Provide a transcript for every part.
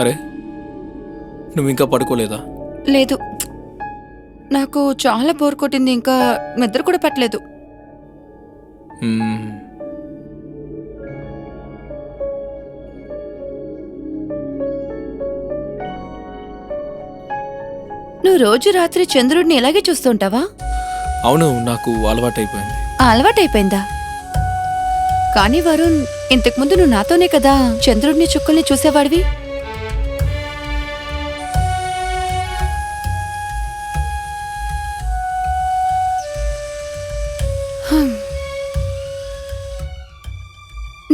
అరే, నువ్వు ఇంకా పడుకోలేదా? లేదు, నాకు చాలా బోర్ కొట్టింది. ఇంకా నిద్ర కూడా పట్టలేదు. మ్మ్. నువ్వు రోజు రాత్రి చంద్రుడిని ఇలాగే చూస్తుంటావా? అవును, నాకు అలవాటైపోయింది. అలవాటైపోయిందా? కానీ వరుణ్, ఇంతకుముందు నువ్వు నాతోనే కదా చంద్రుడిని చుక్కల్ని చూసేవాడివి.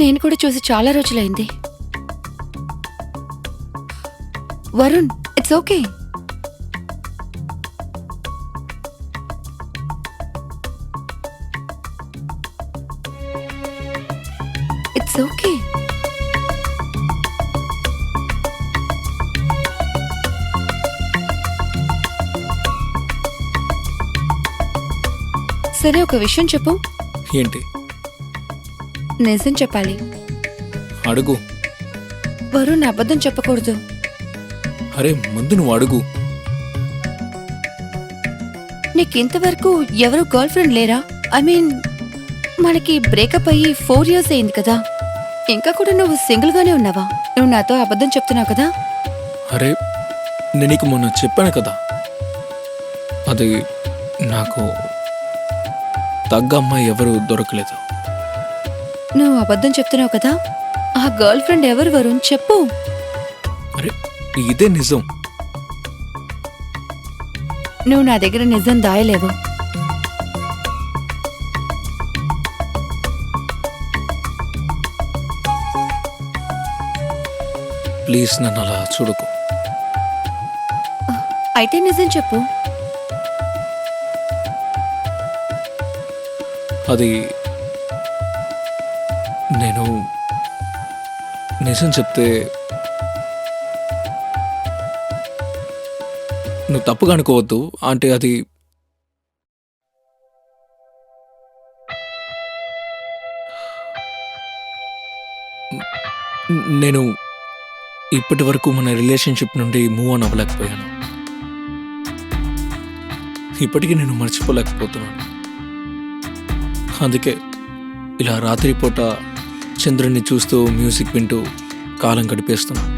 నేను కూడా చూసి చాలా రోజులైంది. Varun, it's okay. It's okay. సరే, ఒక విషయం చెప్పు. ఏంటి? నిజం చెప్పాలి. అడుగు. వరుణ్, అబద్ధం చెప్పకూడదు. అరే, ముందు నువ్వు అడుగు. నీకింతవరకు ఎవరు గర్ల్ ఫ్రెండ్ లేరా? ఐ మీన్, మనకి బ్రేకప్ అయ్యి 4 years అయింది కదా. ఇంకా కూడా నువ్వు సింగిల్ గానే ఉన్నావా? నువ్వు నాతో అబద్ధం చెప్తున్నావు కదా. అరే, నేను నీకు మొన్న చెప్పాను కదా, అది నాకు తగ్గ అమ్మాయి ఎవరు దొరకలేదు. నువ్వు అబద్ధం చెప్తున్నావు కదా. ఆ గర్ల్ ఫ్రెండ్ ఎవరు వరుణ్? చెప్పు. అరే, ఇదే నిజం. నువ్వు నా దగ్గర నిజం దాయలేవు. ప్లీజ్ నన్ను అలా చూడకు. అయితే నిజం చెప్పు. అది నేను నిజం చెప్తే నువ్వు తప్పుగా అనుకోవద్దు. అంటే అది నేను ఇప్పటి వరకు మన రిలేషన్షిప్ నుండి మూవ్ ఆన్ అవ్వలేకపోయాను. ఇప్పటికీ నేను మర్చిపోలేకపోతున్నాను. అందుకే ఇలా రాత్రిపూట చంద్రుడిని చూస్తూ మ్యూజిక్ వింటూ కాలం గడిపేస్తున్నాను.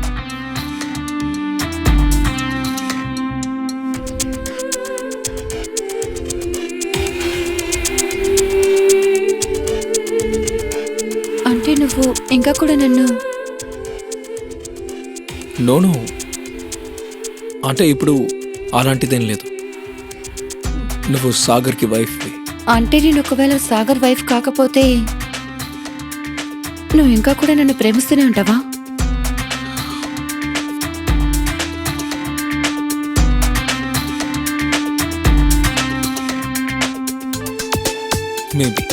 అంటే నువ్వు ఇంకా కూడా నన్ను... నోను, అంటే ఇప్పుడు అలాంటిదేం లేదు. నువ్వు సాగర్కి వైఫ్వి. అంటే నేను ఒకవేళ సాగర్ వైఫ్ కాకపోతే నువ్వు ఇంకా కూడా నన్ను ప్రేమిస్తూనే ఉంటావా? మేబీ.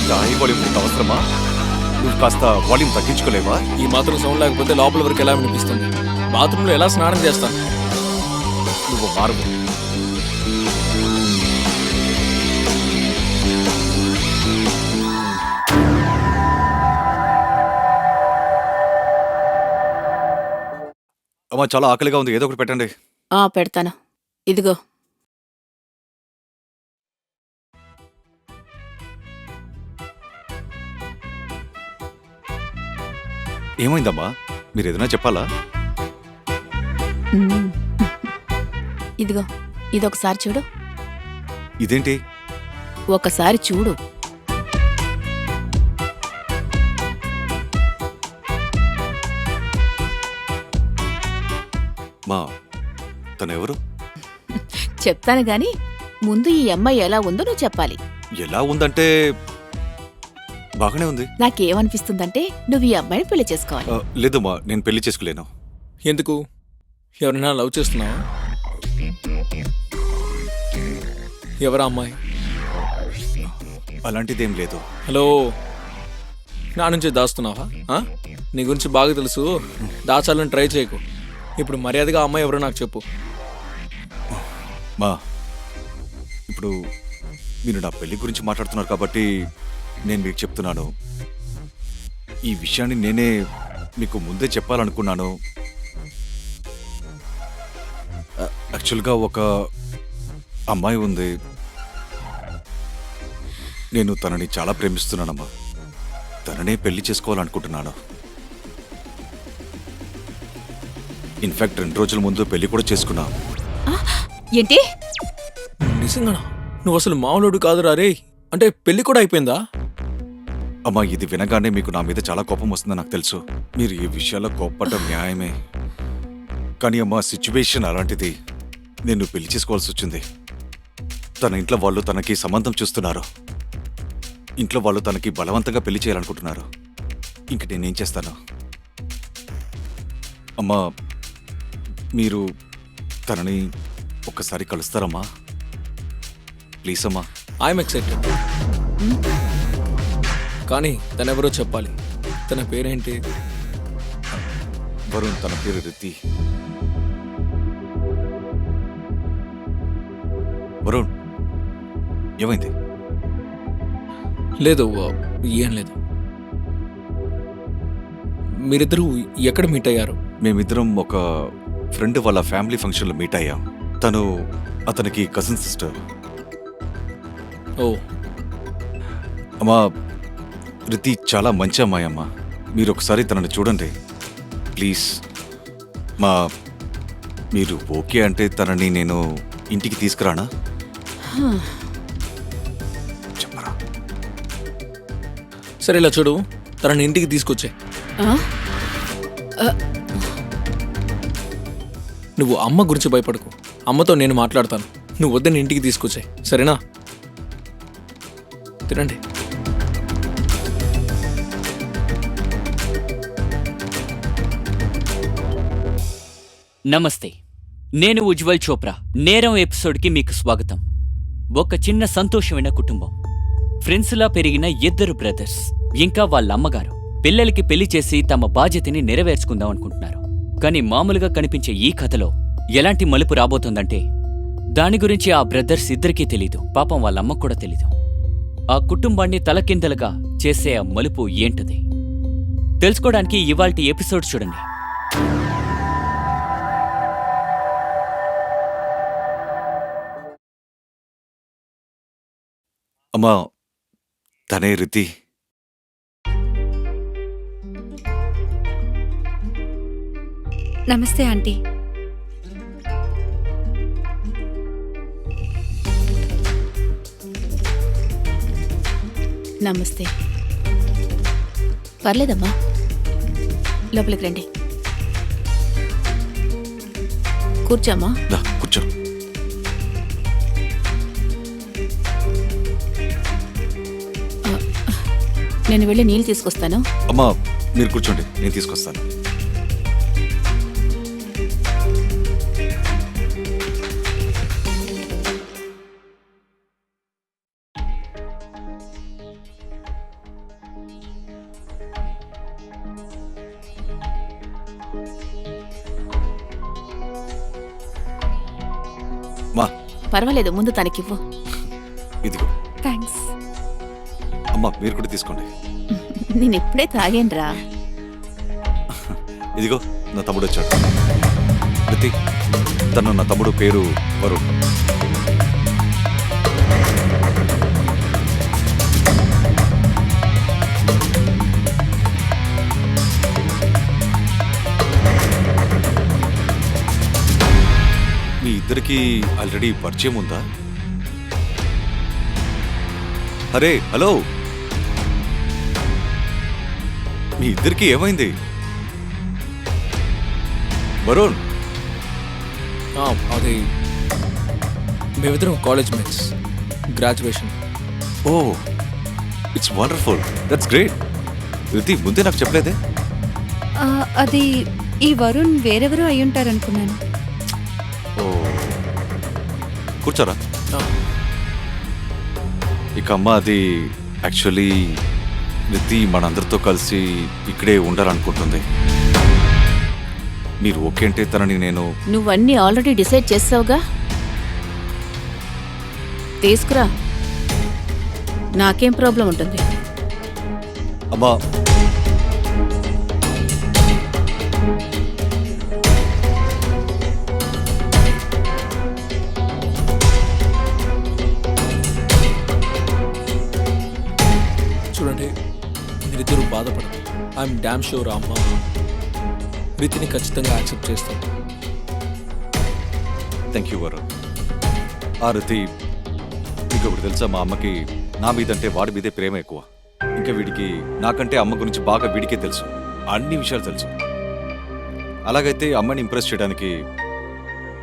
ఇంత హై వాల్యూమ్ నీకు అవసరమా? నువ్వు కాస్త వాల్యూమ్ తగ్గించుకోలేవా? ఈ మాత్రం సౌండ్ లేకపోతే లోపల వరకు ఎలా వినిపిస్తుంది? బాత్రూంలో ఎలా స్నానం చేస్తాను? నువ్వు మారవు. అమ్మా చాలా ఆకలిగా ఉంది, ఏదో ఒకటి పెట్టండి. పెడతాను. ఇదిగో. ఏమైందమ్మా? మీరు ఏదైనా చెప్పాలా? ఇదిగో, ఇదొకసారి చూడు. ఇదేంటి? ఒకసారి చూడు. మా తనెవరు? చెప్తాను గాని ముందు ఈ అమ్మాయి ఎలా ఉందో నువ్వు చెప్పాలి. ఎలా ఉందంటే బాగానే ఉంది. నాకేమనిపిస్తుందంటే నువ్వు ఈ అమ్మాయిని పెళ్లి చేసుకోవాలి. లేదమ్మా, నేను పెళ్లి చేసుకోలేను. ఎందుకు? ఎవరైనా లవ్ చేస్తున్నావా? ఎవరా అమ్మాయి? అలాంటిదేం లేదు. హలో, నా నుంచి దాస్తున్నావా? నీ గురించి బాగా తెలుసు, దాచాలని ట్రై చేయకు. ఇప్పుడు మర్యాదగా అమ్మాయి ఎవరో నాకు చెప్పు. మా ఇప్పుడు మీరు నా పెళ్లి గురించి మాట్లాడుతున్నారు కాబట్టి నేను మీకు చెప్తున్నాను. ఈ విషయాన్ని నేనే మీకు ముందే చెప్పాలనుకున్నాను. యాక్చువల్గా ఒక అమ్మాయి ఉంది, నేను తనని చాలా ప్రేమిస్తున్నానమ్మా. తననే పెళ్లి చేసుకోవాలనుకుంటున్నాను. ఇన్ఫాక్ట్ 2 రోజుల ముందు పెళ్లి కూడా చేసుకున్నా. ఏంటి? నిజంగానా? నువ్వు అసలు మామూలుడు కాదురా రే. అంటే పెళ్లి కూడా అయిపోయిందా? అమ్మా, ఇది వినగానే మీకు నా మీద చాలా కోపం వస్తుందని నాకు తెలుసు. మీరు ఈ విషయాల్లో కోప్పడటం న్యాయమే. కానీ అమ్మా, సిచ్యువేషన్ అలాంటిది. నేను పెళ్లి చేసుకోవాల్సి వచ్చింది. తన ఇంట్లో వాళ్ళు తనకి సంబంధం చూస్తున్నారు. ఇంట్లో వాళ్ళు తనకి బలవంతంగా పెళ్లి చేయాలనుకుంటున్నారు. ఇంక నేనేం చేస్తాను? అమ్మా, మీరు తనని ఒక్కసారి కలుస్తారమ్మా? ప్లీజ్ అమ్మా. I'm excited. కానీ తనెవరో చెప్పాలి. తన పేరేంటి? వరుణ్. తన పేరు రితి. వరుణ్, ఏమైంది? లేదు, ఏం లేదు. మీరిద్దరూ ఎక్కడ మీట్ అయ్యారు? మేమిద్దరం ఒక ఫ్రెండ్ వాళ్ళ ఫ్యామిలీ ఫంక్షన్లో మీట్ అయ్యాం. తను అతనికి కజిన్ సిస్టర్. ఓ. అమ్మా, రితి చాలా మంచి అమ్మాయి అమ్మా. మీరు ఒకసారి తనని చూడండి ప్లీజ్. మీరు ఓకే అంటే తనని నేను ఇంటికి తీసుకురానా? చెప్పరా? సరే, ఇలా చూడు, తనని ఇంటికి తీసుకొచ్చే. నువ్వు అమ్మ గురించి భయపడకు. అమ్మతో నేను మాట్లాడతాను. నువ్వు వద్దని ఇంటికి తీసుకొచ్చాయి, సరేనా? తినండి. నమస్తే, నేను ఉజ్వల్ చోప్రా. నేరం ఎపిసోడ్కి మీకు స్వాగతం. ఒక చిన్న సంతోషమైన కుటుంబం, ఫ్రెండ్స్లా పెరిగిన 2 బ్రదర్స్, ఇంకా వాళ్ళ అమ్మగారు పిల్లలకి పెళ్లి చేసి తమ బాధ్యతని నెరవేర్చుకుందాం అనుకుంటున్నారు. కానీ మామూలుగా కనిపించే ఈ కథలో ఎలాంటి మలుపు రాబోతుందంటే దాని గురించి ఆ బ్రదర్స్ ఇద్దరికీ తెలీదు. పాపం వాళ్ళ అమ్మకు కూడా తెలీదు. ఆ కుటుంబాన్ని తలకిందలుగా చేసే ఆ మలుపు ఏంటది తెలుసుకోవడానికి ఇవాల్టి ఎపిసోడ్ చూడండి. అమ్మా, తనే రితి. నమస్తే ఆంటీ. నమస్తే. పర్లేదమ్మా, లోపలికి రండి. కూర్చోమ్మా. కూర్చో. నేను వెళ్ళి నీళ్ళు తీసుకొస్తాను. అమ్మా, మీరు కూర్చోండి, నేను తీసుకొస్తాను. పర్వాలేదు, ముందు తనకివ్వు. ఇదిగో థ్యాంక్స్. అమ్మా మీరు కూడా తీసుకోండి. నేను ఇప్పుడే తాగేనరా. ఇదిగో నా తమ్ముడు వచ్చాడు. రితి, తను నా తమ్ముడు, పేరు వరుణ్. మీ ఇద్దరికి ఆల్రెడీ పరిచయం ఉందా? అరే హలో, మీ ఇద్దరికి ఏమైంది? వరుణ్, అది మేమిద్దరం college mates, graduation. Oh it's wonderful, that's great. Riti, ముందే నాకు చెప్పలేదే? అది ఈ వరుణ్ వేరెవరో అయ్యుంటారనుకున్నాను. ఓ, కూర్చోరా. ఇక అమ్మ, అది యాక్చువల్లీ రితి మనందరితో కలిసి ఇక్కడే ఉండాలనుకుంటుంది. మీరు ఓకే అంటే తనని నేను... నువ్వన్నీ ఆల్రెడీ డిసైడ్ చేసావుగా, తీసుకురా. నాకేం ప్రాబ్లం ఉంటుంది? అమ్మా, చూడండి, మీరిద్దరూ బాధపడదు. ఐఎమ్ డామ్ షూర్ అమ్మ రీతిని ఖచ్చితంగా యాక్సెప్ట్ చేస్తాను. Thank you Varun. ఆ రితి, మీకు ఒకటి తెలుసా, మా అమ్మకి నా మీదంటే వాడి మీదే ప్రేమ ఎక్కువ. ఇంకా వీడికి నాకంటే అమ్మ గురించి బాగా వీడికే తెలుసు, అన్ని విషయాలు తెలుసు. అలాగైతే అమ్మని ఇంప్రెస్ చేయడానికి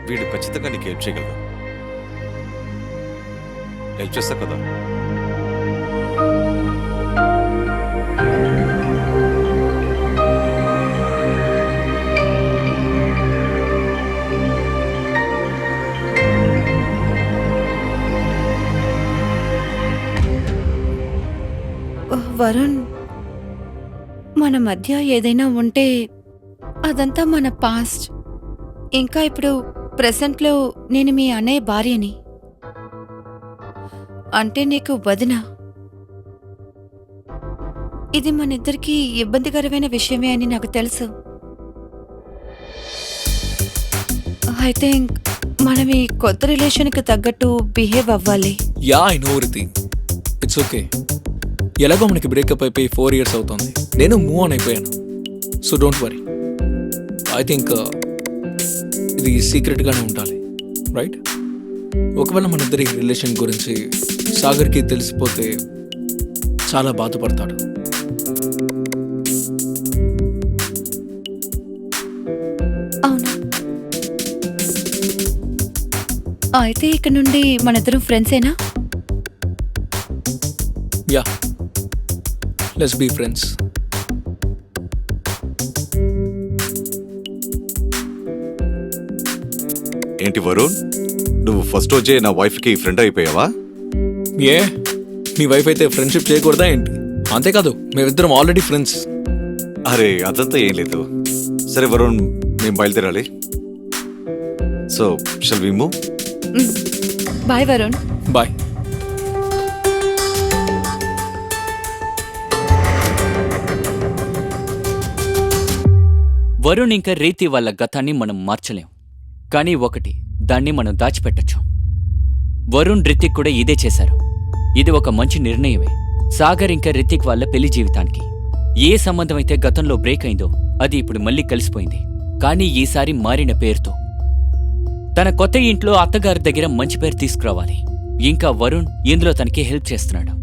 వీడు ఖచ్చితంగా నీకు హెల్ప్ చేయగలడు. హెల్ప్ చేస్తా కదా? వరుణ్, మన మధ్య ఏదైనా ఉంటే అదంతా మన పాస్ట్. ఇంకా ఇప్పుడు ప్రెసెంట్లో నేను మీ అన్నయ్య భార్యని. అంటే నీకు వదిన. ఇది మన ఇద్దరికి ఇబ్బందికరమైన విషయమే అని నాకు తెలుసు. అయితే మనం ఈ కొత్త రిలేషన్కి తగ్గట్టు బిహేవ్ అవ్వాలి. Yeah I know Riti, it's okay. ఎలాగో మనకి బ్రేకప్ అయిపోయి 4 years అవుతుంది. నేను మూవ్ ఆన్ అయిపోయాను. So don't worry. I think ఇది సీక్రెట్గానే ఉండాలి, రైట్? ఒకవేళ మన ఇద్దరి రిలేషన్ గురించి సాగర్కి తెలిసిపోతే చాలా బాధపడతాడు. అవును. అయితే ఇక నుండి మన ఇద్దరం ఫ్రెండ్సేనా? Yeah, let's be friends. ఏంటి వరుణ్, నువ్వు ఫస్ట్ రోజే నా వైఫ్కి ఫ్రెండ్ అయిపోయావా? ఏ, మీ వైఫ్ అయితే ఫ్రెండ్షిప్ చేయకూడదా ఏంటి? అంతేకాదు, మేమిద్దరం ఆల్రెడీ ఫ్రెండ్స్. అరే అదంతా ఏం లేదు. సరే వరుణ్, మేము బయలుదేరాలి. So shall we move? Bye Varun. Bye. Varun ఇంకా రీతి వాళ్ళ గతాన్ని మనం మార్చలేం, కానీ ఒకటి, దాన్ని మనం దాచిపెట్టచ్చు. వరుణ్ రితిక్ కూడా ఇదే చేశారు. ఇది ఒక మంచి నిర్ణయమే సాగర్ ఇంకా రితిక్ వాళ్ళ పెళ్లి జీవితానికి. ఏ సంబంధం అయితే గతంలో బ్రేక్ అయిందో అది ఇప్పుడు మళ్ళీ కలిసిపోయింది, కానీ ఈసారి మారిన పేరుతో. తన కొత్త ఇంట్లో అత్తగారి దగ్గర మంచి పేరు తీసుకురావాలి. ఇంకా వరుణ్ ఇందులో తనకి హెల్ప్ చేస్తున్నాడు.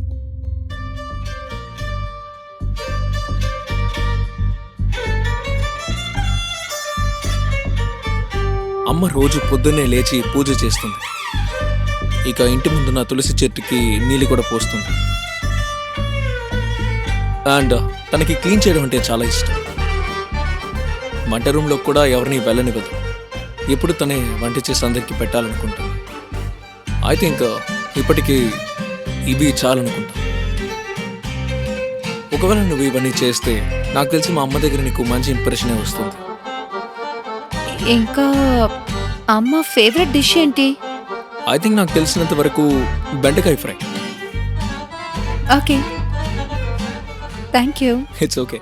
అమ్మ రోజు పొద్దున్నే లేచి పూజ చేస్తుంది. ఇక ఇంటి ముందున్న తులసి చెట్టుకి నీళ్ళు కూడా పోస్తుంది. అండ్ తనకి క్లీన్ చేయడం అంటే చాలా ఇష్టం. వంట రూమ్లో కూడా ఎవరిని వెళ్ళనివ్వదు. ఎప్పుడు తనే వంట చేసి అందరికీ పెట్టాలనుకుంటుంది. ఐ థింక్ ఇప్పటికీ ఇవి చాలనుకుంటా. ఒకవేళ నువ్వు ఇవన్నీ చేస్తే నాకు తెలిసి మా అమ్మ దగ్గర నీకు మంచి ఇంప్రెషనే వస్తుంది. ఇంకా అమ్మ ఫేవరెట్ డిష్ ఏంటి? ఐ థింక్ నాకు తెలిసినంత వరకు బెండకాయ fry. Okay, thank you. It's okay.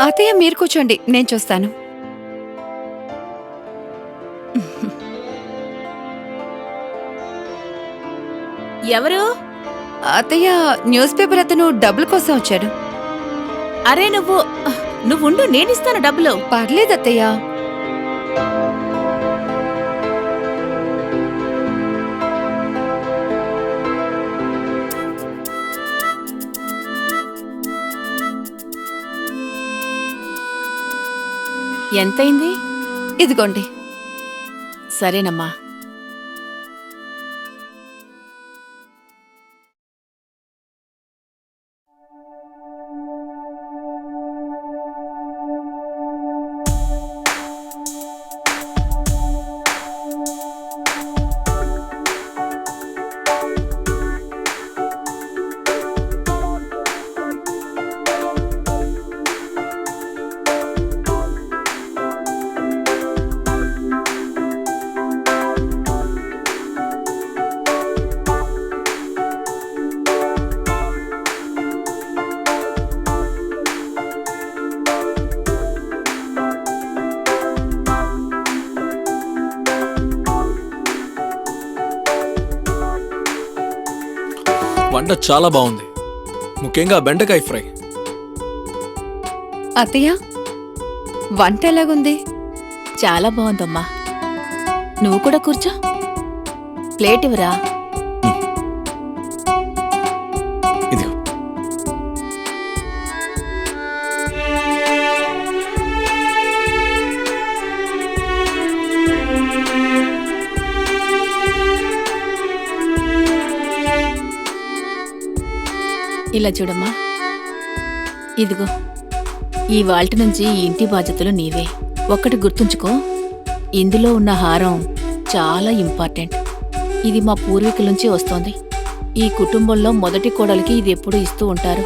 అత్తయ్య మీరు కూర్చోండి, నేను చూస్తాను. ఎవరు? అత్తయ్య, న్యూస్ పేపర్ అతను డబ్బుల కోసం వచ్చాడు. అరే నువ్వుండు, నేనిస్తాను డబ్బులు. పర్లేదు అత్తయ్య. ఎంతైంది? ఇదిగోండి. సరేనమ్మా. వంట చాలా బాగుంది, ముఖ్యంగా బెండకాయ ఫ్రై. అత్తయ్య, వంట ఎలాగుంది? చాలా బాగుందమ్మా. నువ్వు కూడా కూర్చో. ప్లేట్ ఇవ్వరా. ఇదిగో. ఇలా చూడమ్మా, ఇదిగో ఈ వాల్టి నుంచి ఈ ఇంటి బాధ్యతలు నీవే. ఒక్కటి గుర్తుంచుకో, ఇందులో ఉన్న హారం చాలా ఇంపార్టెంట్. ఇది మా పూర్వీకుల నుంచి వస్తోంది. ఈ కుటుంబంలో మొదటి కోడలికి ఇది ఎప్పుడూ ఇస్తూ ఉంటారు.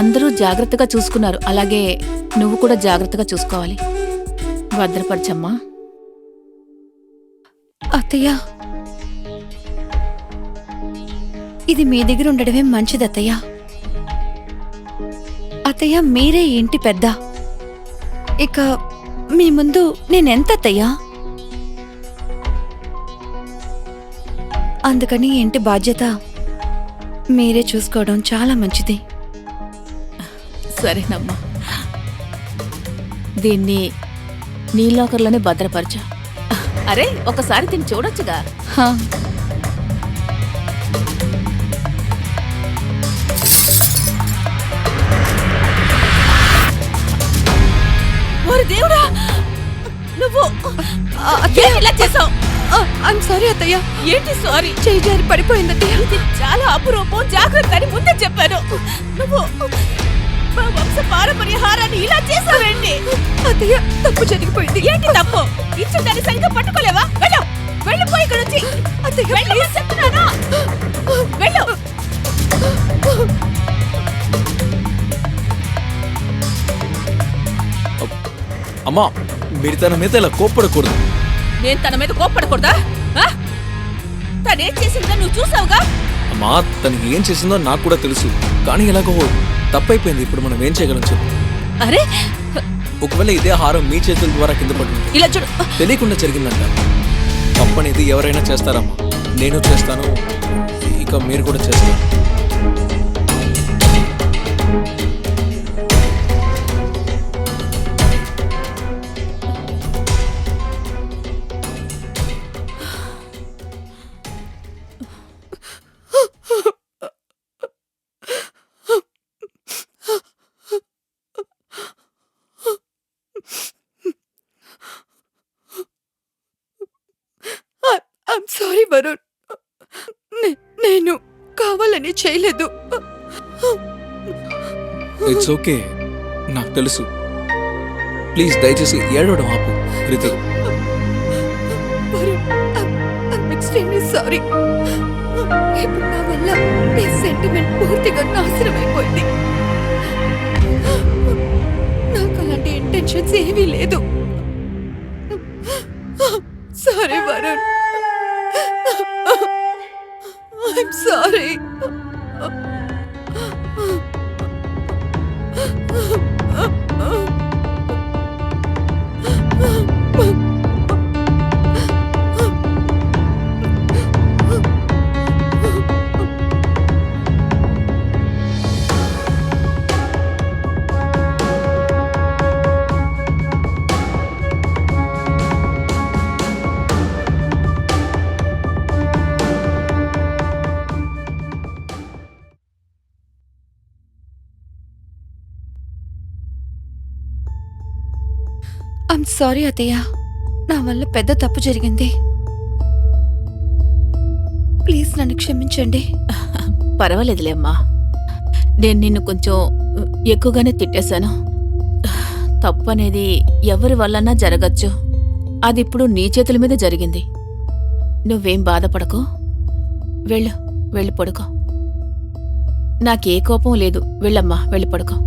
అందరూ జాగ్రత్తగా చూసుకున్నారు, అలాగే నువ్వు కూడా జాగ్రత్తగా చూసుకోవాలి. భద్రపరచమ్మా. అత్తయ్య, ఇది మీ దగ్గర ఉండడమే మంచిది అత్తయ్య. అత్తయ్య, మీరే ఈ ఇంటి పెద్ద. ఇక మీ ముందు నేనెంత అత్తయ్యా? అందుకని ఈ ఇంటి బాధ్యత మీరే చూసుకోవడం చాలా మంచిది. సరేనమ్మా, దీన్ని నీ లాకర్లోనే భద్రపరచు. అరే, ఒకసారి దీన్ని చూడొచ్చుగా. హా, ఓరి దేవుడా, నువ్వు అత్తయ్య, ఇలా చేసావు? ఐమ్ సారీ అత్తయ్య. ఏంటి సారీ? చేయి జారి పడిపోయింది అత్తయ్య. ఇది చాలా అపురూపం, జాగ్రత్త అని ముందే చెప్పాను. నువ్వు మా వంశ పారంపర్య హారాన్ని ఇలా చేసావేంటి? అత్తయ్య, తప్పు జరిగిపోయింది. ఏంటి తప్పు? ఇచ్చిన దాన్ని సరిగ్గా పట్టుకోలేవా? వెళ్ళు, వెళ్ళిపోయి ఇక్కడ నుంచి. అత్తయ్య, వెళ్ళమని చెప్తున్నానా? వెళ్ళు. అమ్మా, మీరు తన మీద ఇలా కోప్పడకూడదు. నేను తన మీద కోప్పడకూడదా? ఆ? తనేం చేసిందో నువ్వు చూసావుగా. అమ్మా, తను ఏం చేసిందో నాకు కూడా తెలుసు. కానీ ఎలాగో తప్పైపోయింది. ఇప్పుడు మనం ఏం చేయగలం చెప్పు? అరే, ఒకవేళ ఇదే హారం మీ చేతుల ద్వారా కింద పడుతుంది, ఇలా చూడు. తెలియకుండా జరిగిందంట. తప్పనేది ఎవరైనా చేస్తారమ్మా. నేను చేస్తాను, ఇక మీరు కూడా చేస్తారు. I'm sorry Varun. నేను కావాలని చేయలేదు. ఇట్స్ ఓకే, నాకు తెలుసు. ప్లీజ్ దయచేసి ఏడవడం ఆపు Preethi. Varun, I'm extremely sorry. ఇప్పుడు నా వల్ల నీ సెంటిమెంట్ పూర్తిగా నాశనం అయిపోయింది. నాకు అలాంటి ఇంటెన్షన్స్ ఏమీ లేదు. Sorry Varun, I'm sorry. I'm sorry అత్తయ్య, నా వల్ల పెద్ద తప్పు జరిగింది. ప్లీజ్ నన్ను క్షమించండి. పర్వాలేదులే అమ్మా, నేను నిన్ను కొంచెం ఎక్కువగానే తిట్టేశాను. తప్పు అనేది ఎవరి వల్లన్నా జరగచ్చు. అది ఇప్పుడు నీ చేతుల మీద జరిగింది. నువ్వేం బాధపడకు. వెళ్ళు, వెళ్ళి పడుకో. నాకే కోపం లేదు. వెళ్ళమ్మా, వెళ్ళి పడుకో.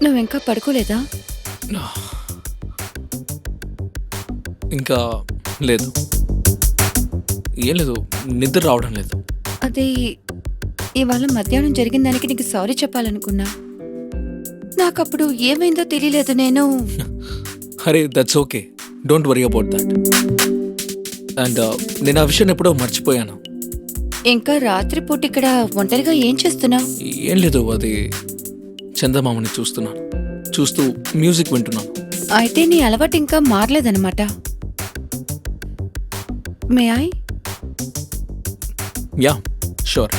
నువ్వింకా పడుకోలేదా? ఇంకా లేదు, ఏం లేదు, నిద్ర రావడం లేదు. అది ఇవాళ మధ్యాహ్నం జరిగిన దానికి నీకు సారీ చెప్పాలనుకున్నా. నాకప్పుడు ఏమైందో తెలియలేదు. అరే, that's okay, don't worry about that. And నేను ఆ విషయం ఎప్పుడో మర్చిపోయాను. ఇంకా రాత్రిపూట ఇక్కడ ఒంటరిగా ఏం చేస్తున్నావు? ఏం లేదు, అది చందమామని చూస్తున్నాను, చూస్తూ మ్యూజిక్ వింటున్నాను. అయితే నీ అలవాటు ఇంకా మారలేదన్నమాట. May I? Yeah, sure.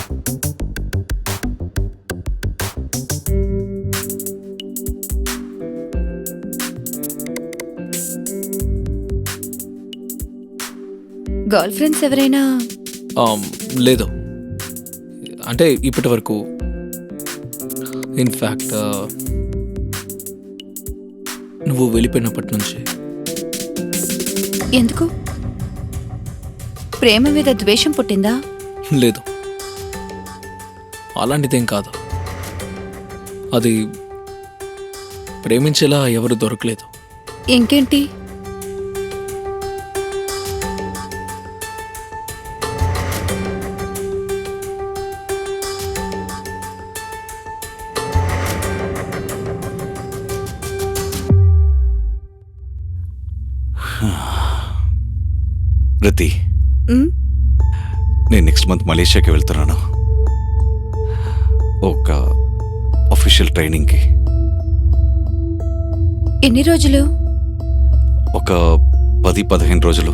Girl friends ఎవరైనా? లేదు, అంటే ఇప్పటి వరకు. ఇన్ఫ్యాక్ట్ నువ్వు వెళ్ళిపోయినప్పటి నుంచి. ఎందుకు? ప్రేమ మీద ద్వేషం పుట్టిందా? లేదు, అలాంటిదేం కాదు. అది ప్రేమించేలా ఎవరు దొరకలేదు. ఇంకేంటి? రతి, ఉమ్, నేను నెక్స్ట్ మంత్ మలేషియాకి వెళ్తున్నాను, ఒక అఫీషియల్ ట్రైనింగ్కి. ఎన్ని రోజులు? ఒక 10-15 రోజులు.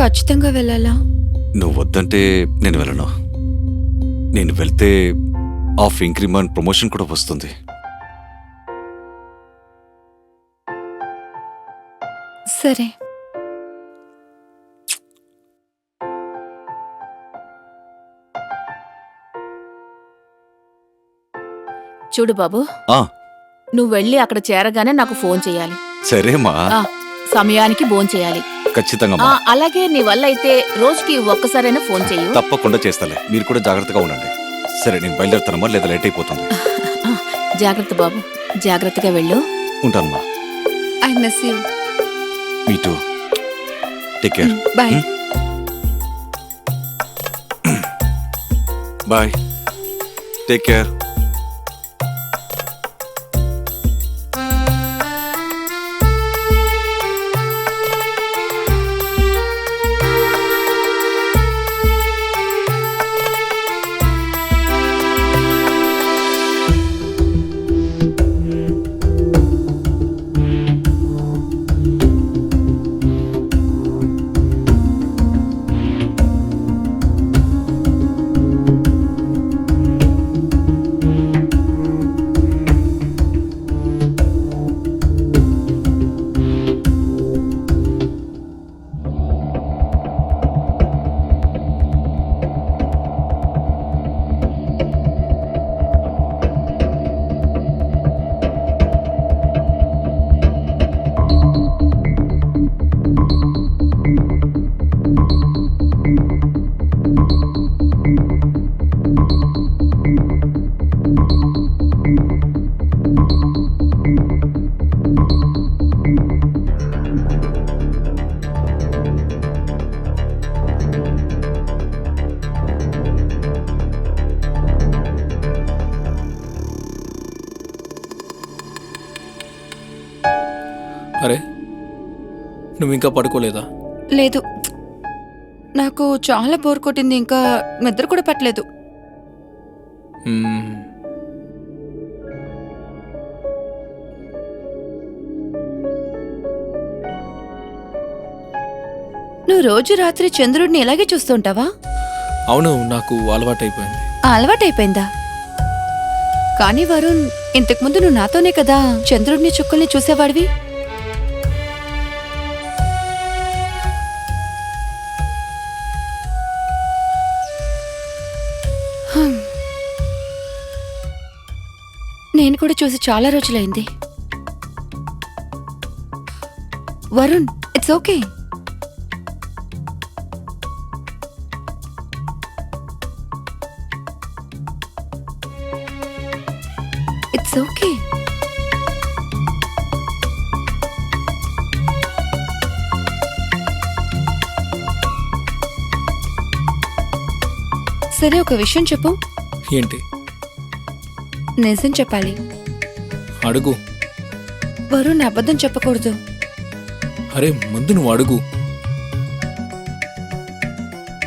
ఖచ్చితంగా వెళ్ళాలా? నువ్వు వద్దంటే నేను వెళ్ళను. నేను వెళ్తే ఆఫ్ ఇంక్రిమెంట్ ప్రమోషన్ కూడా వస్తుంది. సరే. చూడు బాబు, ఆ, నువ్వు వెళ్ళి అక్కడ చేరగానే నాకు ఫోన్ చేయాలి. సరేమా, ఆ, సమయానికి భోంచేయాలి. ఖచ్చితంగా ఆ, అలాగే నీ వల్ల అయితే రోజుకి ఒక్కసారైనా ఫోన్ చెయ్యు. తప్పకుండా చేస్తాలే. మీరు కూడా జాగ్రత్తగా ఉండండి. సరే, నేను బయలుదేరుతానమ్మా, లేదా లేట్ అయిపోతుంది. ఆ, జాగ్రత్త బాబు, జాగ్రత్తగా వెళ్ళు. ఉంటానమ్మా. I miss you. Me too. Take care. Bye. Bye. Take care. అరే, నువ్వు ఇంకా పడుకోలేదా? లేదు, నాకు చాలా బోర్ కొట్టింది. ఇంకా నిద్ర కూడా పట్టలేదు. మ్మ్. నువ్వు రోజు రాత్రి చంద్రుడిని ఇలాగే చూస్తుంటావా? అవును, నాకు అలవాటైపోయింది. అలవాటైపోయిందా? కానీ వరుణ్, ఇంతకుముందు నువ్వు నాతోనే కదా చంద్రుడిని చుక్కల్ని చూసేవాడివి. నేను కూడా చూసి చాలా రోజులైంది. Varun, it's okay. It's okay. సరే, ఒక విషయం చెప్పు. ఏంటి? నిజం చెప్పాలి. అడుగు. వరుణ్, అబద్ధం చెప్పకూడదు. అరే, ముందు నువ్వు అడుగు.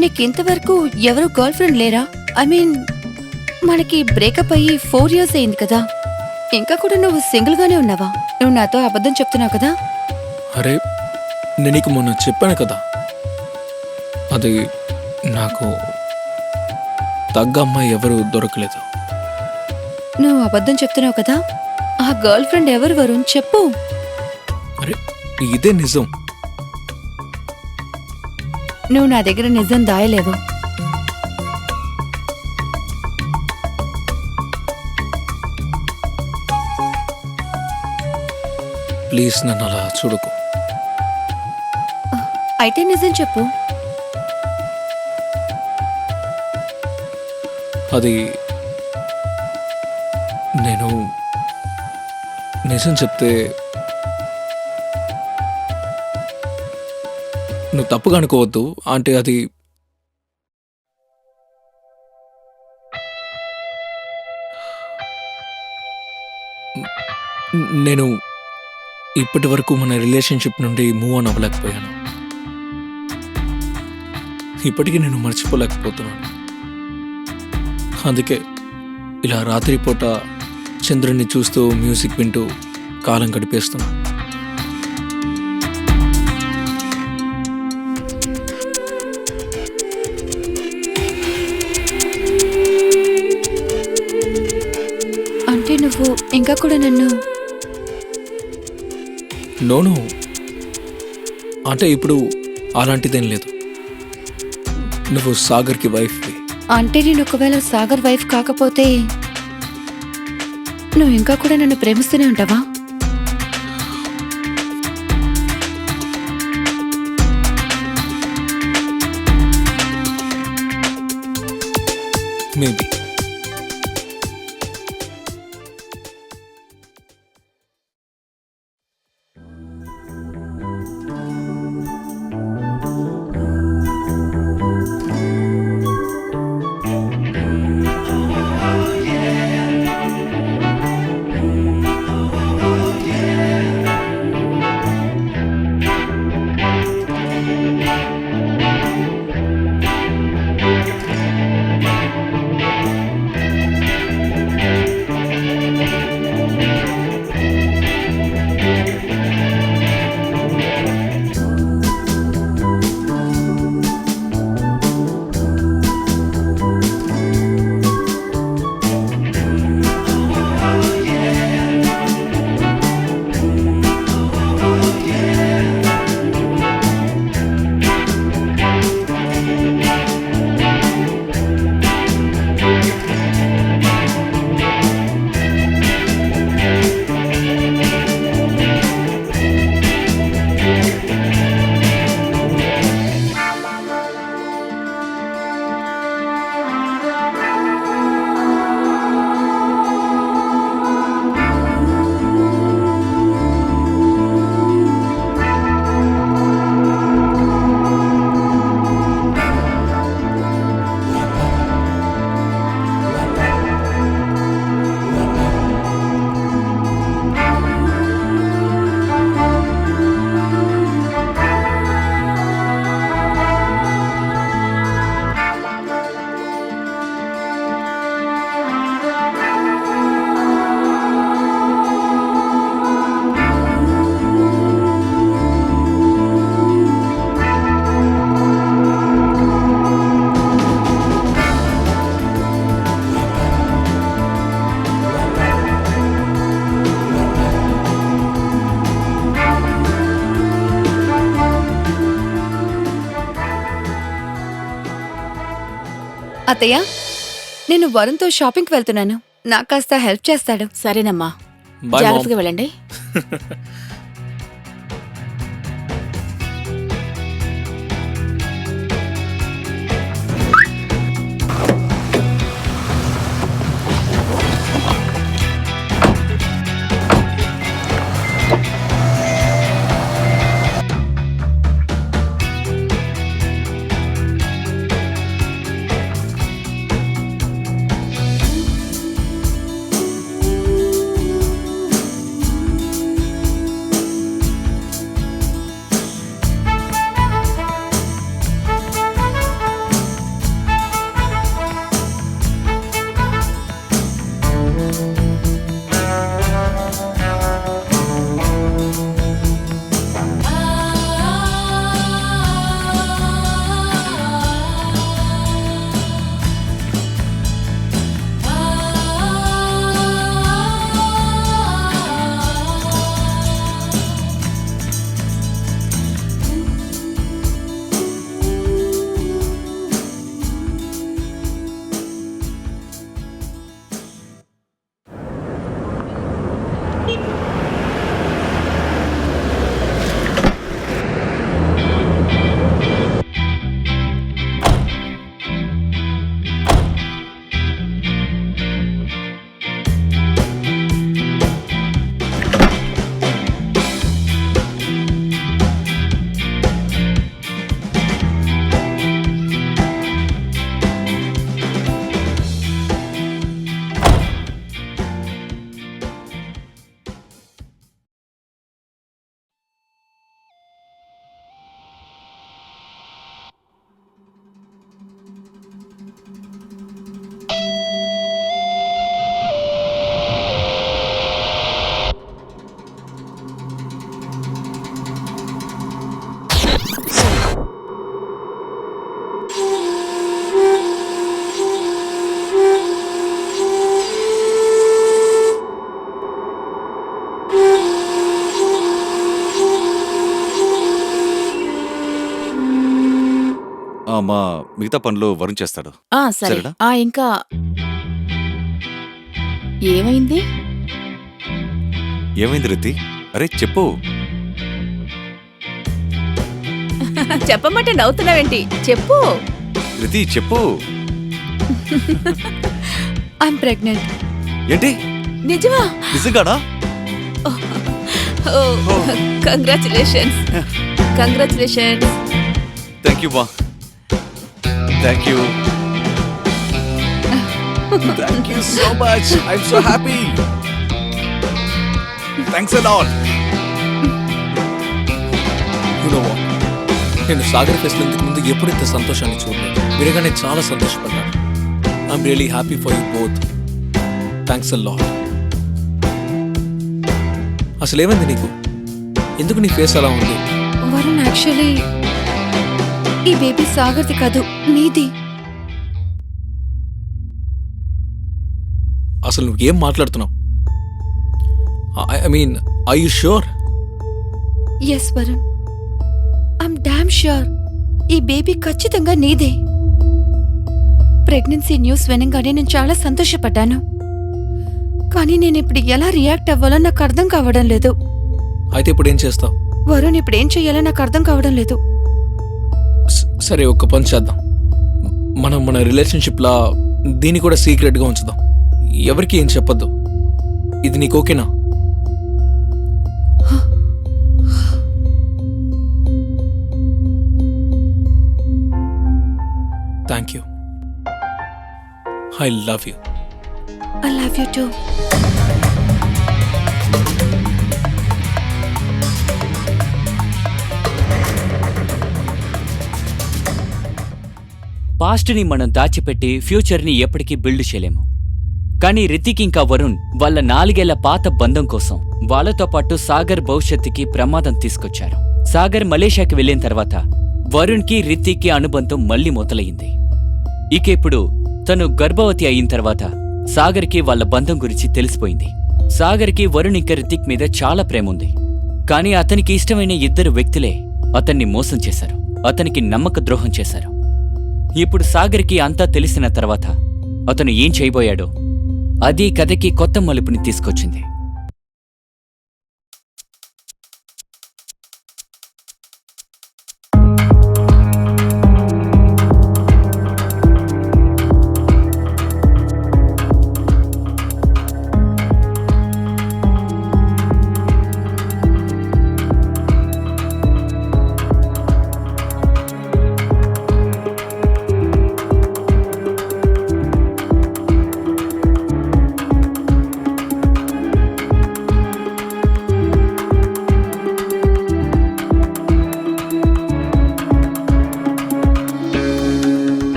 నీకింతవరకు ఎవరు గర్ల్ ఫ్రెండ్ లేరా? ఐ మీన్, మనకి బ్రేకప్ అయ్యి 4 years అయింది కదా. ఇంకా కూడా నువ్వు సింగిల్ గానే ఉన్నావా? నువ్వు నాతో అబద్ధం చెప్తున్నావు కదా. అరే, నేను నీకు మొన్న చెప్పాను కదా, అది నాకు తగ్గ అమ్మాయి ఎవరు దొరకలేదు. నువ్వు అబద్ధం చెప్తున్నావు కదా. ఆ గర్ల్ ఫ్రెండ్ ఎవరు వరుణ్? చెప్పు. అరే, ఇదే నిజం. నువ్వు నా దగ్గర నిజం దాయలేదు. ప్లీజ్ నన్ను అలా చూడకు. అయితే నిజం చెప్పు. అది నేను నిజం చెప్తే నువ్వు తప్పుగా అనుకోవద్దు. అంటే అది నేను ఇప్పటి వరకు మన రిలేషన్షిప్ నుండి మూవ్ ఆన్ అవ్వలేకపోయాను. ఇప్పటికీ నేను మర్చిపోలేకపోతున్నాను. అందుకే ఇలా రాత్రిపూట చంద్రుడిని చూస్తూ మ్యూజిక్ వింటూ కాలం గడిపేస్తున్నాను. అంటే నువ్వు ఇంకా కూడా నన్ను నోను అంటే ఇప్పుడు అలాంటిదేం లేదు. నువ్వు సాగర్కి వైఫ్వి. అంటే నేను ఒకవేళ సాగర్ వైఫ్ కాకపోతే నువ్వు ఇంకా కూడా నన్ను ప్రేమిస్తూనే ఉంటావా? మేబీ. అత్తయ్య, నేను వరుణ్తో షాపింగ్కి వెళ్తున్నాను. నాకు కాస్త హెల్ప్ చేస్తాడు. సరేనమ్మా, బాయ్ మామ్. జాగ్రత్తగా వెళ్ళండి. మా మిగతా పనులు వరుణ్ చేస్తాడు. సరే సరేనా? ఇంకా ఏమైంది? ఏమైంది రితి? అరే చెప్పు. చెప్పమంటే నవ్వుతున్నావేంటి? చెప్పు. రితి చెప్పు. I'm pregnant. ఏంటి? నిజమా? నిజంగానా? కంగ్రాచులేషన్స్. కంగ్రాచులేషన్స్. థ్యాంక్ యూ మా. Thank you. Thank you so much. I'm so happy. Thanks a lot. You know what, నేను సాగర్ ఫెస్ట్ ఇంతకు ముందు ఎప్పుడు ఇంత సంతోషాన్ని చూడలేదు. వినగానే చాలా సంతోషపడ్డాను. I'm really happy for you both. Thanks a lot. అసలు ఏమైంది నీకు? ఎందుకు నీ ఫేస్ అలా ఉంది? వరుణ్, యాక్చువల్లీ ఈ బేబీ సాగర్ది కాదు, నీది. అసలు నువ్వు ఏం మాట్లాడుతున్నావు? I mean, I you sure? Yes Varun, I'm damn sure. ఈ బేబీ ఖచ్చితంగా నీదే. ప్రెగ్నెన్సీ న్యూస్ వినగానే నేను చాలా సంతోషపడ్డాను. కానీ నేను ఇప్పుడు ఎలా రియాక్ట్ అవ్వాలో నాకు అర్థం కావడం లేదు. అయితే ఇప్పుడు ఏం చేస్తావు? వరుణ్, ఇప్పుడు ఏం చెయ్యాలో నాకు అర్థం కావడం లేదు. సరే, ఒక్క పని చేద్దాం. మనం మన రిలేషన్షిప్లా దీన్ని కూడా సీక్రెట్గా ఉంచుదాం. ఎవరికి ఏం చెప్పొద్దు. ఇది నీకు ఓకేనా? Thank you. I love you. I love you too. పాస్ట్ని మనం దాచిపెట్టి ఫ్యూచర్ని ఎప్పటికీ బిల్డ్ చేయలేము. కానీ రితిక్ ఇంకా వరుణ్ వాళ్ళ 4 ఏళ్ల పాత బంధం కోసం వాళ్ళతో పాటు సాగర్ భవిష్యత్తుకి ప్రమాదం తీసుకొచ్చారు. సాగర్ మలేషియాకి వెళ్ళిన తర్వాత వరుణ్కి రితిక్కి అనుబంధం మళ్లీ మొదలయ్యింది. ఇక ఇప్పుడు తను గర్భవతి అయిన తర్వాత సాగర్కి వాళ్ళ బంధం గురించి తెలిసిపోయింది. సాగర్కి వరుణ్ ఇంకా రితిక్ మీద చాలా ప్రేమ ఉంది. కానీ అతనికి ఇష్టమైన 2 వ్యక్తులే అతన్ని మోసం చేశారు, అతనికి నమ్మక ద్రోహం చేశారు. ఇప్పుడు సాగర్కి అంతా తెలిసిన తర్వాత అతను ఏం చేయబోయాడో అది కథకి కొత్త మలుపుని తీసుకొచ్చింది.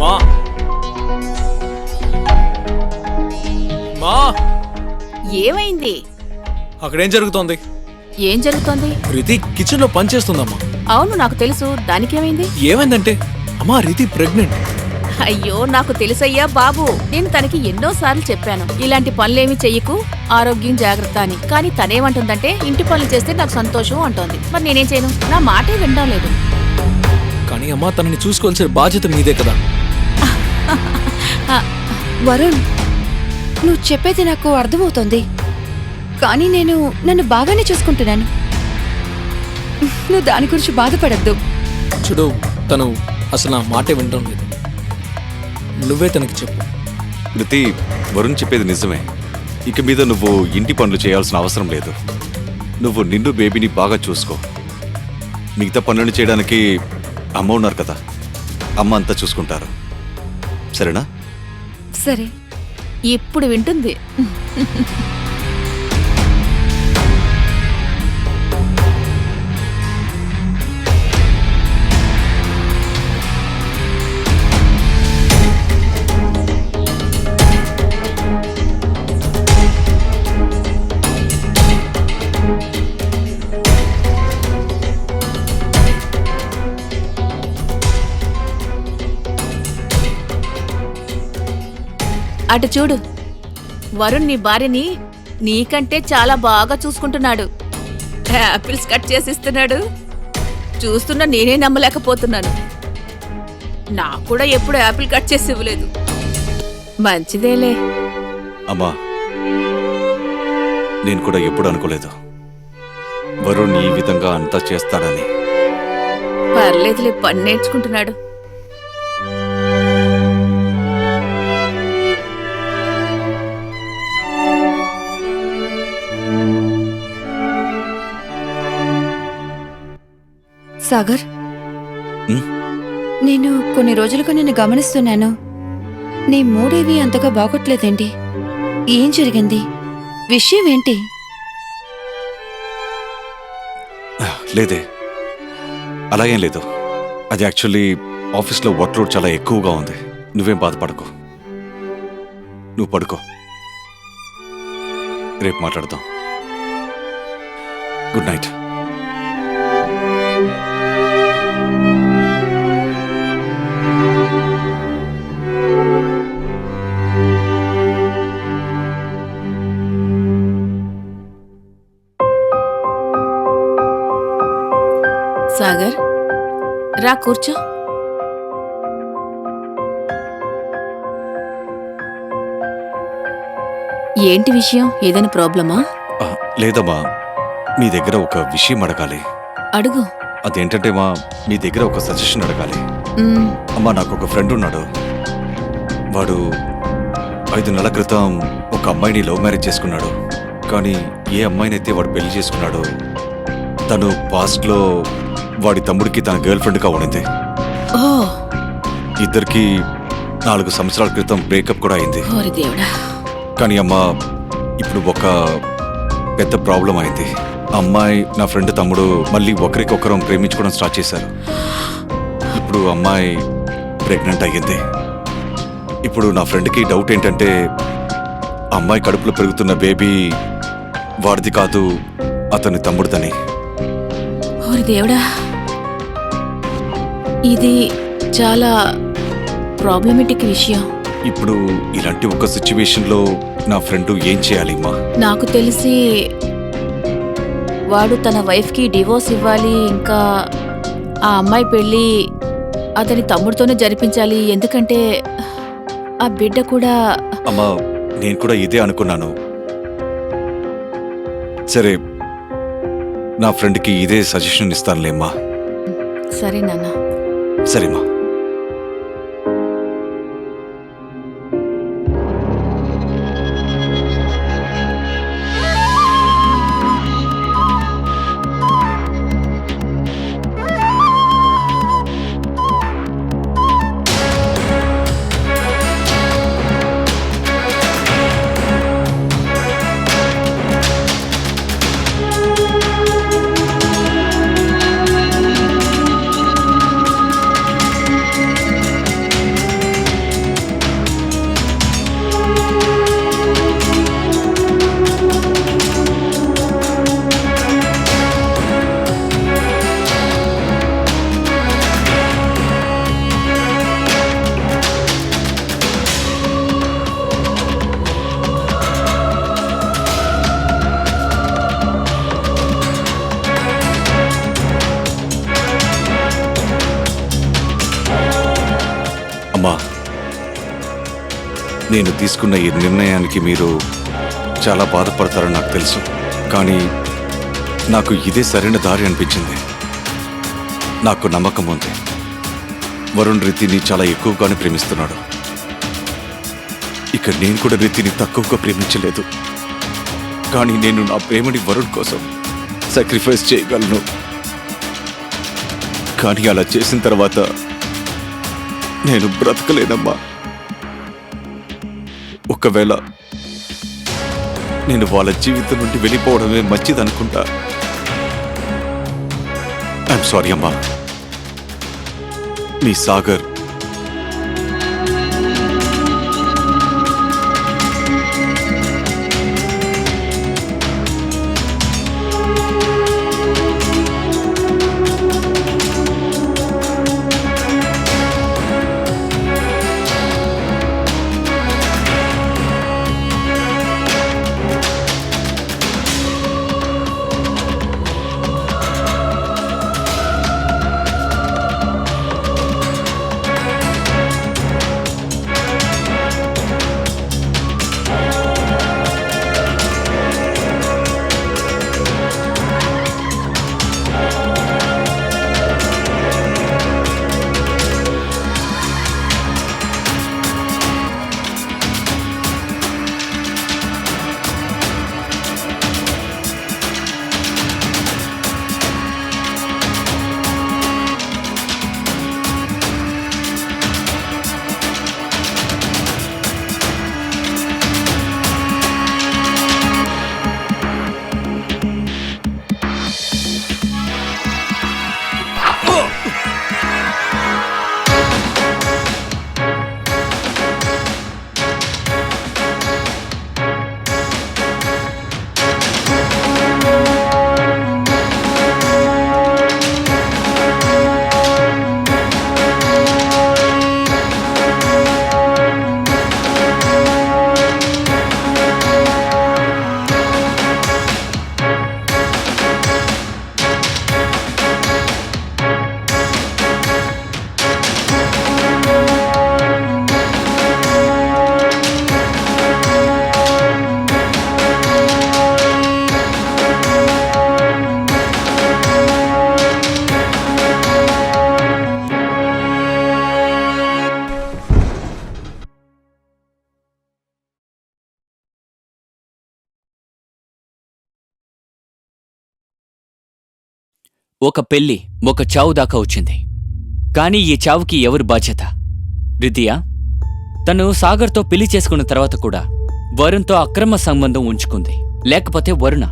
మా మా ఏమైంది? అక్కడేం జరుగుతోంది? ఏం జరుగుతోంది? రితి కిచెన్ లో పని చేస్తుందమ్మా. అవును, నాకు తెలుసు. దానికేమైంది? ఏమైందంటే అమ్మా, రితి ప్రెగ్నెంట్. అయ్యో, నాకు తెలుసయ్యా బాబు. నేను తనకి ఎన్నోసార్లు చెప్పాను, ఇలాంటి పనులేమి చెయ్యకు, ఆరోగ్యం జాగ్రత్త అని. కానీ తనేమంటుందంటే ఇంటి పనులు చేస్తే నాకు సంతోషం అంటోంది. మరి నేనేం చేయను? నా మాటే వినడం లేదు. కానీ అమ్మా, తనని చూసుకోవాల్సిన బాధ్యత మీదే కదా. వరుణ్, నువ్వు చెప్పేది నాకు అర్థమవుతోంది. కానీ నేను నన్ను బాగానే చూసుకుంటున్నాను. నువ్వు దాని గురించి బాధపడద్దు. చూడు, తను అసలు నా మాటే వినడం లేదు. నువ్వే తనకి చెప్పు. రితి, వరుణ్ చెప్పేది నిజమే. ఇక మీద నువ్వు ఇంటి పనులు చేయాల్సిన అవసరం లేదు. నువ్వు నిన్ను బేబీని బాగా చూసుకో. మిగతా పనులను చేయడానికి అమ్మ ఉన్నారు కదా, అమ్మ అంతా చూసుకుంటారు. సరేనా? సరే. ఇప్పుడు వింటుంది. అటు చూడు, వరుణ్ నీ భార్యని నీకంటే చాలా బాగా చూసుకుంటున్నాడు. యాపిల్స్ కట్ చేసిస్తున్నాడు. చూస్తున్నా నేనే నమ్మలేకపోతున్నాను. నాకు కూడా ఎప్పుడు యాపిల్ కట్ చేసి ఇవ్వలేదు. మంచిదేలే. అమ్మా, నేను కూడా ఎప్పుడు అనుకోలేదు వరుణ్ ఈ విధంగా అంతా చేస్తాడని. పర్లేదులే, పని నేర్చుకుంటున్నాడు. సాగర్, ఉమ్, నేను కొన్ని రోజులుగా నిన్ను గమనిస్తున్నాను. నీ మూడేవి అంతగా బాగోట్లేదేంటి? ఏం జరిగింది? విషయం ఏంటి? లేదే, అలాగేం లేదు. అది యాక్చువల్లీ ఆఫీస్లో వర్క్ లోడ్ చాలా ఎక్కువగా ఉంది. నువ్వేం బాధపడకు, నువ్వు పడుకో. రేపు మాట్లాడదాం. Good night. సాగర్, రా కూర్చో. ఏంటి విషయం? ఏదైనా ప్రాబ్లమా? లేదమ్మా, మీ దగ్గర ఒక విషయం అడగాలి. అడుగు. అదేంటంటే మీ దగ్గర ఒక సజెషన్ అడగాలి. మ్, అమ్మా, నాకు ఒక ఫ్రెండ్ ఉన్నాడు. వాడు 5 నెలల క్రితం ఒక అమ్మాయిని లవ్ మ్యారేజ్ చేసుకున్నాడు. కానీ ఏ అమ్మాయినైతే వాడు పెళ్లి చేసుకున్నాడో తను పాస్ట్లో వాడి తమ్ముడికి తన గర్ల్ ఫ్రెండ్గా ఉండింది. ఓ, ఇద్దరికి 4 సంవత్సరాల క్రితం బ్రేకప్ కూడా అయింది. ఓరి దేవుడా. కానీ అమ్మా, ఇప్పుడు ఒక పెద్ద ప్రాబ్లం అయింది. అమ్మాయి, నా ఫ్రెండ్ తమ్ముడు మళ్ళీ ఒకరికొకరం ప్రేమించుకోవడం స్టార్ట్ చేశారు. ఇప్పుడు అమ్మాయి ప్రెగ్నెంట్ అయ్యింది. ఇప్పుడు నా ఫ్రెండ్కి డౌట్ ఏంటంటే అమ్మాయి కడుపులో పెరుగుతున్న బేబీ వాడిది కాదు, అతని తమ్ముడిదని. ఓరి దేవుడా, ఇది చాలా ప్రాబ్లమేటిక్ విషయం. ఇప్పుడు ఇలాంటి ఒక సిచ్యువేషన్లో నా ఫ్రెండ్ ఏం చేయాలి అమ్మా? నాకు తెలిసి వాడు తన వైఫ్కి డివోర్స్ ఇవ్వాలి. ఇంకా ఆ అమ్మాయి పెళ్ళి అతని తమ్ముడితోనే జరిపించాలి. ఎందుకంటే ఆ బిడ్డ కూడా. అమ్మా, నేను కూడా ఇదే అనుకున్నాను. సరే, నా ఫ్రెండ్కి ఇదే సజెషన్ ఇస్తానులేమ్మా. సరే నాన్న. సరేమ్మా. అమ్మా, నేను తీసుకున్న ఈ నిర్ణయానికి మీరు చాలా బాధపడతారని నాకు తెలుసు. కానీ నాకు ఇదే సరైన దారి అనిపించింది. నాకు నమ్మకం ఉంది, వరుణ్ రితిని చాలా ఎక్కువగానే ప్రేమిస్తున్నాడు. ఇక నేను కూడా రితిని తక్కువగా ప్రేమించలేదు. కానీ నేను నా ప్రేమని వరుణ్ కోసం సాక్రిఫైస్ చేయగలను. కానీ అలా చేసిన తర్వాత నేను బ్రతకలేనమ్మా. ఒకవేళ నేను వాళ్ళ జీవితం నుండి వెళ్ళిపోవడమే మంచిదనుకుంటా. ఐఎమ్ సారీ అమ్మా. మీ సాగర్. ఒక పెళ్లి ఒక చావు దాకా వచ్చింది. కానీ ఈ చావుకి ఎవరు బాధ్యత? రిదియా తను సాగర్తో పెళ్లి చేసుకున్న తర్వాత కూడా వరుణ్తో అక్రమ సంబంధం ఉంచుకుంది. లేకపోతే వరుణ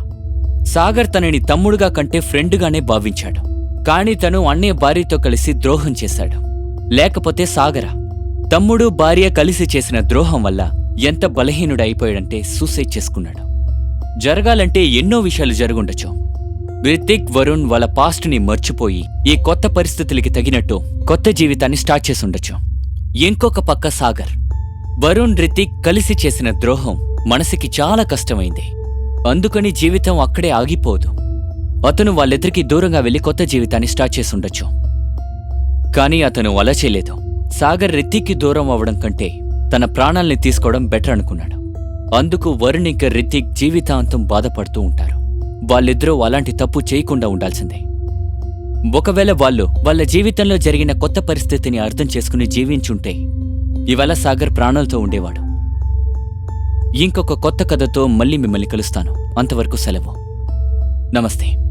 సాగర్ తనని తమ్ముడుగా కంటే ఫ్రెండ్గానే భావించాడు. కాని తను అన్నయ్య భార్యతో కలిసి ద్రోహం చేశాడు. లేకపోతే సాగర తమ్ముడు భార్య కలిసి చేసిన ద్రోహం వల్ల ఎంత బలహీనుడైపోయాడంటే సూసైడ్ చేసుకున్నాడు. జరగాలంటే ఎన్నో విషయాలు జరుగుండొచ్చు. రితిక్, వరుణ్ వాళ్ళ పాస్ట్ని మర్చిపోయి ఈ కొత్త పరిస్థితులకి తగినట్టు కొత్త జీవితాన్ని స్టార్ట్ చేసుండొచ్చు. ఇంకొక పక్క సాగర్, వరుణ్, రితిక్ కలిసి చేసిన ద్రోహం మనసుకి చాలా కష్టమైంది. అందుకని జీవితం అక్కడే ఆగిపోదు. అతను వాళ్ళిద్దరికీ దూరంగా వెళ్లి కొత్త జీవితాన్ని స్టార్ట్ చేసుండొచ్చు. కానీ అతను అలా చేయలేదు. సాగర్ రితిక్కి దూరం అవ్వడం కంటే తన ప్రాణాల్ని తీసుకోవడం బెటర్ అనుకున్నాడు. అందుకు వరుణ్ ఇంకా రితిక్ జీవితాంతం బాధపడుతూ ఉంటారు. వాళ్ళిద్దరూ అలాంటి తప్పు చేయకుండా ఉండాల్సిందే. ఒకవేళ వాళ్ళు వాళ్ళ జీవితంలో జరిగిన కొత్త పరిస్థితిని అర్థం చేసుకుని జీవించుంటే ఇవాళ సాగర్ ప్రాణాలతో ఉండేవాడు. ఇంకొక కొత్త కథతో మళ్ళీ మిమ్మల్ని కలుస్తాను. అంతవరకు సెలవు. నమస్తే.